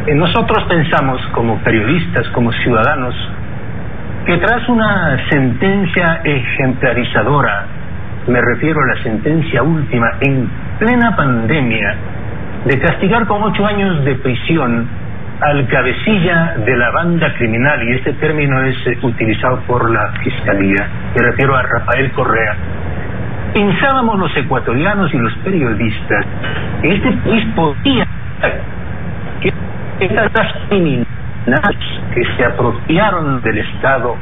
Nosotros pensamos, como periodistas, como ciudadanos, que tras una sentencia ejemplarizadora, me refiero a la sentencia última, en plena pandemia, de castigar con 8 años de prisión al cabecilla de la banda criminal, y este término es utilizado por la Fiscalía, me refiero a Rafael Correa, pensábamos los ecuatorianos y los periodistas que este país podía, que estas criminales que se apropiaron del Estado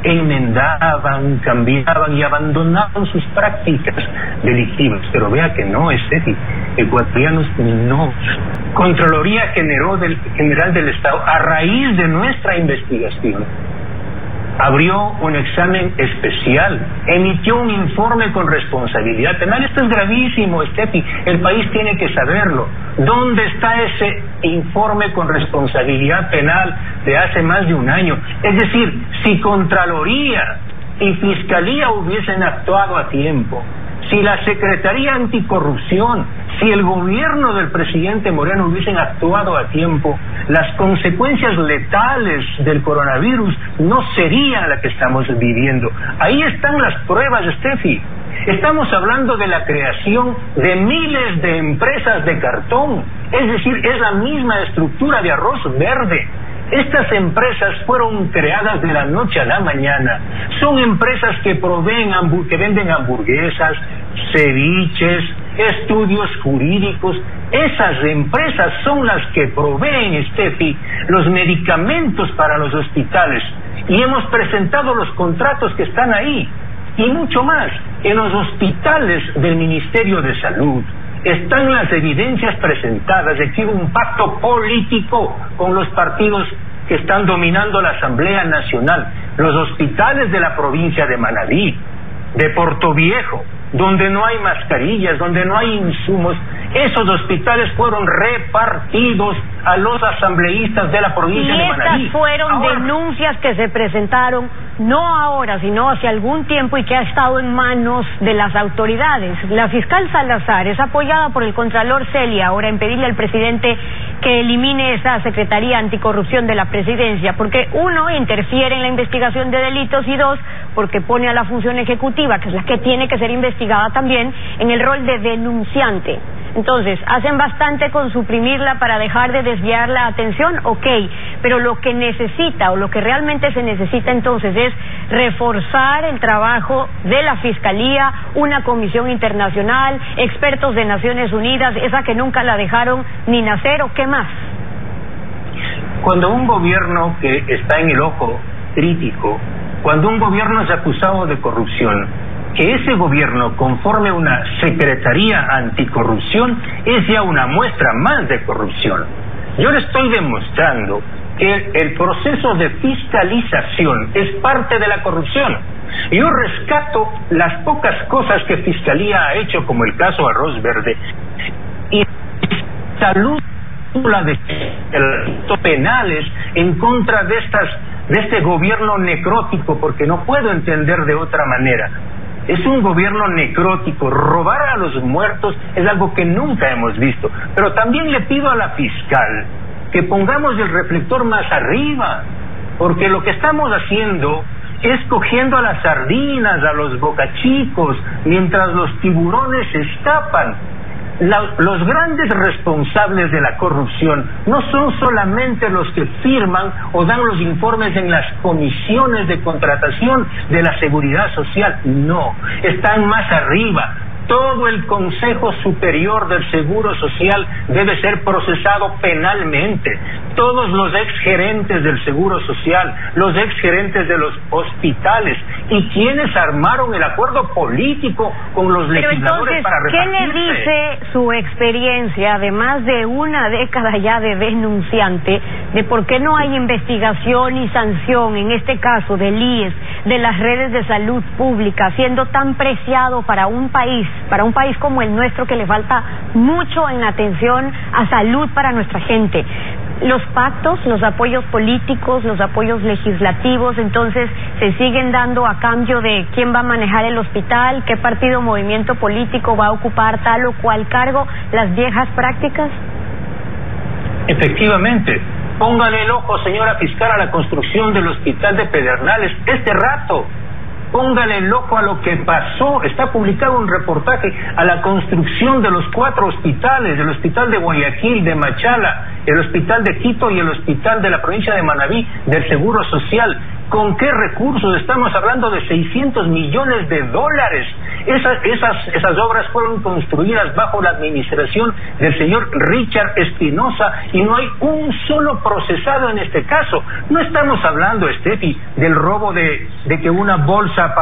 enmendaban, cambiaban y abandonaban sus prácticas delictivas. Pero vea que no, ecuatorianos no. Contraloría General del Estado, a raíz de nuestra investigación, abrió un examen especial, emitió un informe con responsabilidad penal. Esto es gravísimo, Estefi, el país tiene que saberlo. ¿Dónde está ese informe con responsabilidad penal de hace más de un año? Es decir, si Contraloría y Fiscalía hubiesen actuado a tiempo, si la Secretaría Anticorrupción, si el gobierno del presidente Moreno hubiesen actuado a tiempo, las consecuencias letales del coronavirus no serían las que estamos viviendo. Ahí están las pruebas, Estefi. Estamos hablando de la creación de miles de empresas de cartón. Es decir, es la misma estructura de Arroz Verde. Estas empresas fueron creadas de la noche a la mañana. Son empresas que que venden hamburguesas, ceviches, estudios jurídicos. Esas empresas son las que proveen, Estefi, los medicamentos para los hospitales. Y hemos presentado los contratos que están ahí. Y mucho más, en los hospitales del Ministerio de Salud están las evidencias presentadas de que hubo un pacto político con los partidos que están dominando la Asamblea Nacional. Los hospitales de la provincia de Manabí, de Portoviejo, donde no hay mascarillas, donde no hay insumos, esos hospitales fueron repartidos a los asambleístas de la provincia de Manabí. Y estas fueron denuncias que se presentaron no ahora, sino hace algún tiempo, y que ha estado en manos de las autoridades. La fiscal Salazar es apoyada por el contralor Celia ahora en pedirle al presidente que elimine esa Secretaría Anticorrupción de la Presidencia, porque uno, interfiere en la investigación de delitos, y dos, porque pone a la función ejecutiva, que es la que tiene que ser investigada también, en el rol de denunciante. Entonces, hacen bastante con suprimirla para dejar de desviar la atención, ok, pero lo que necesita, o lo que realmente se necesita entonces, es reforzar el trabajo de la Fiscalía, una comisión internacional, expertos de Naciones Unidas, esa que nunca la dejaron ni nacer, o qué más. Cuando un gobierno que está en el ojo crítico, cuando un gobierno es acusado de corrupción, que ese gobierno conforme una Secretaría Anticorrupción es ya una muestra más de corrupción. Yo le estoy demostrando que el proceso de fiscalización es parte de la corrupción. Yo rescato las pocas cosas que Fiscalía ha hecho, como el caso Arroz Verde, y salud la de penales en contra de este gobierno necrótico, porque no puedo entender de otra manera. Es un gobierno necrótico. Robar a los muertos es algo que nunca hemos visto. Pero también le pido a la fiscal que pongamos el reflector más arriba, porque lo que estamos haciendo es cogiendo a las sardinas, a los bocachicos, mientras los tiburones se escapan. Los grandes responsables de la corrupción no son solamente los que firman o dan los informes en las comisiones de contratación de la Seguridad Social, no, están más arriba. Todo el Consejo Superior del Seguro Social debe ser procesado penalmente. Todos los exgerentes del Seguro Social, los exgerentes de los hospitales, y quienes armaron el acuerdo político con los legisladores para repartirse. ¿Qué le dice su experiencia de más de una década ya de denunciante de por qué no hay investigación y sanción, en este caso del IES, de las redes de salud pública, siendo tan preciado para un país como el nuestro, que le falta mucho en atención a salud para nuestra gente? Los pactos, los apoyos políticos, los apoyos legislativos, entonces, se siguen dando a cambio de quién va a manejar el hospital, qué partido o movimiento político va a ocupar tal o cual cargo, las viejas prácticas. Efectivamente. Póngale el ojo, señora fiscal, a la construcción del hospital de Pedernales este rato. Póngale el ojo a lo que pasó. Está publicado un reportaje a la construcción de los 4 hospitales, el hospital de Guayaquil, de Machala, el hospital de Quito y el hospital de la provincia de Manabí del Seguro Social. ¿Con qué recursos? Estamos hablando de 600 millones de dólares. Esas obras fueron construidas bajo la administración del señor Richard Espinosa y no hay un solo procesado en este caso. No estamos hablando, Estefi, del robo de que una bolsa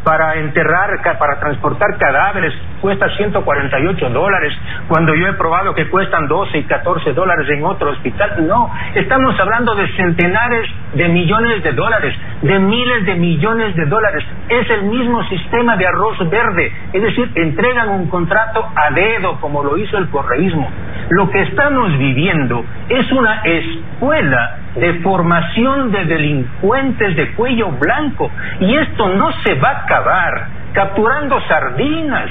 para enterrar, para transportar cadáveres cuesta $148, cuando yo he probado que cuestan $12 y $14 en otro hospital. No, estamos hablando de centenares de millones de dólares, de miles de millones de dólares. Es el mismo sistema de arroz verde, es decir, entregan un contrato a dedo como lo hizo el correísmo. Lo que estamos viviendo es una escuela de formación de delincuentes de cuello blanco, y esto no se va a acabar capturando sardinas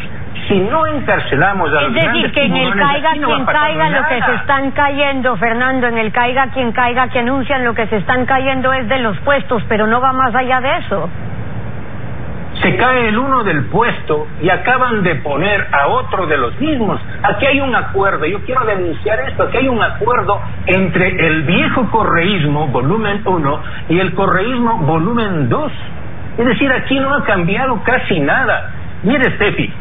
si no encarcelamos a los grandes tiburones. Es decir, que en el caiga quien caiga lo que se están cayendo, Fernando, en el caiga quien caiga, que anuncian lo que se están cayendo es de los puestos, pero no va más allá de eso. Se cae el uno del puesto y acaban de poner a otro de los mismos. Aquí hay un acuerdo, yo quiero denunciar esto, aquí hay un acuerdo entre el viejo correísmo, volumen 1, y el correísmo, volumen 2. Es decir, aquí no ha cambiado casi nada. Mire, Estefi,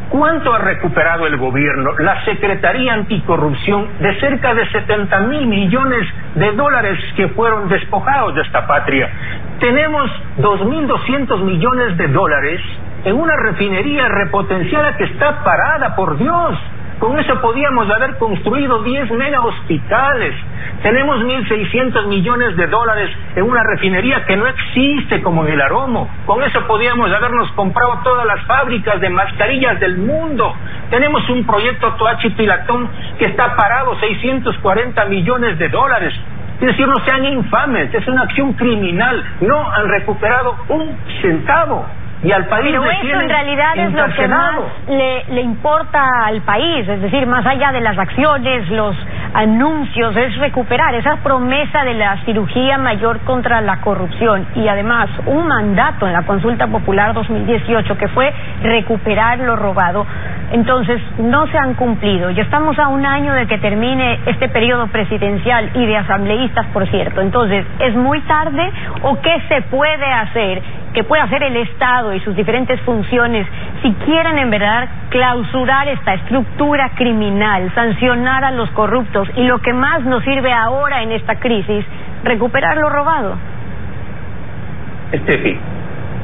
¿cuánto ha recuperado el gobierno, la Secretaría Anticorrupción, de cerca de 70,000 millones de dólares que fueron despojados de esta patria? Tenemos 2.200 millones de dólares en una refinería repotenciada que está parada, por Dios. Con eso podíamos haber construido 10 mega hospitales. Tenemos 1.600 millones de dólares en una refinería que no existe, como en el Aromo. Con eso podíamos habernos comprado todas las fábricas de mascarillas del mundo. Tenemos un proyecto Toachi-Pilatón que está parado, 640 millones de dólares. Es decir, no sean infames, es una acción criminal. No han recuperado un centavo. Y al país. Pero eso en realidad es lo que más le importa al país, es decir, más allá de las acciones, los anuncios, es recuperar esa promesa de la cirugía mayor contra la corrupción, y además un mandato en la consulta popular 2018 que fue recuperar lo robado. Entonces no se han cumplido. Ya estamos a un año de que termine este periodo presidencial y de asambleístas, por cierto. Entonces, ¿es muy tarde o qué se puede hacer, que puede hacer el Estado y sus diferentes funciones si quieren en verdad clausurar esta estructura criminal, sancionar a los corruptos y, lo que más nos sirve ahora en esta crisis, recuperar lo robado? Estefi,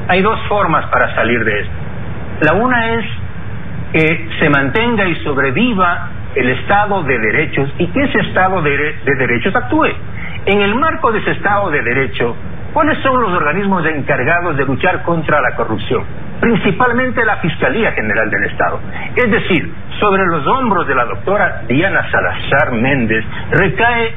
hay dos formas para salir de esto. La una es que se mantenga y sobreviva el Estado de Derechos y que ese Estado de Derechos actúe. En el marco de ese Estado de Derecho, ¿cuáles son los organismos encargados de luchar contra la corrupción? Principalmente la Fiscalía General del Estado. Es decir, sobre los hombros de la doctora Diana Salazar Méndez recae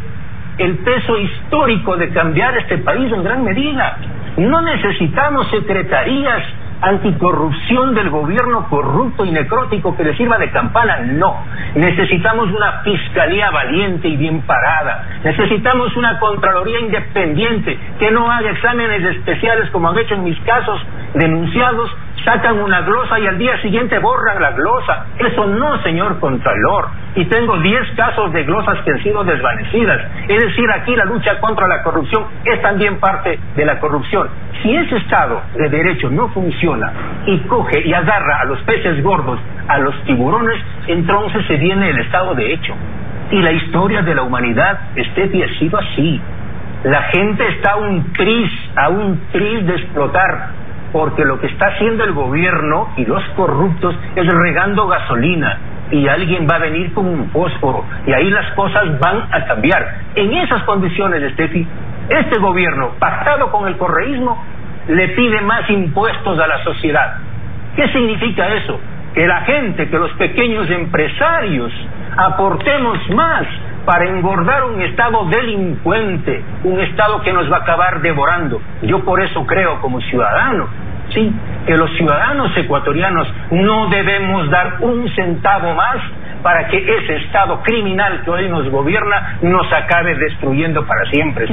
el peso histórico de cambiar este país en gran medida. No necesitamos secretarías anticorrupción del gobierno corrupto y necrótico que le sirva de campana, no. Necesitamos una fiscalía valiente y bien parada. Necesitamos una Contraloría independiente que no haga exámenes especiales como han hecho en mis casos denunciados. Sacan una glosa y al día siguiente borran la glosa. Eso no, señor Contralor. Y tengo 10 casos de glosas que han sido desvanecidas. Es decir, aquí la lucha contra la corrupción es también parte de la corrupción. Si ese Estado de Derecho no funciona y coge y agarra a los peces gordos, a los tiburones, entonces se viene el Estado de Hecho. Y la historia de la humanidad, Estefi, ha sido así. La gente está a un tris de explotar, porque lo que está haciendo el gobierno y los corruptos es regando gasolina, y alguien va a venir con un fósforo y ahí las cosas van a cambiar. En esas condiciones, Estefi, este gobierno, pactado con el correísmo, le pide más impuestos a la sociedad. ¿Qué significa eso? Que la gente, que los pequeños empresarios aportemos más para engordar un Estado delincuente, un Estado que nos va a acabar devorando. Yo por eso creo, como ciudadano, sí, que los ciudadanos ecuatorianos no debemos dar un centavo más para que ese Estado criminal que hoy nos gobierna nos acabe destruyendo para siempre.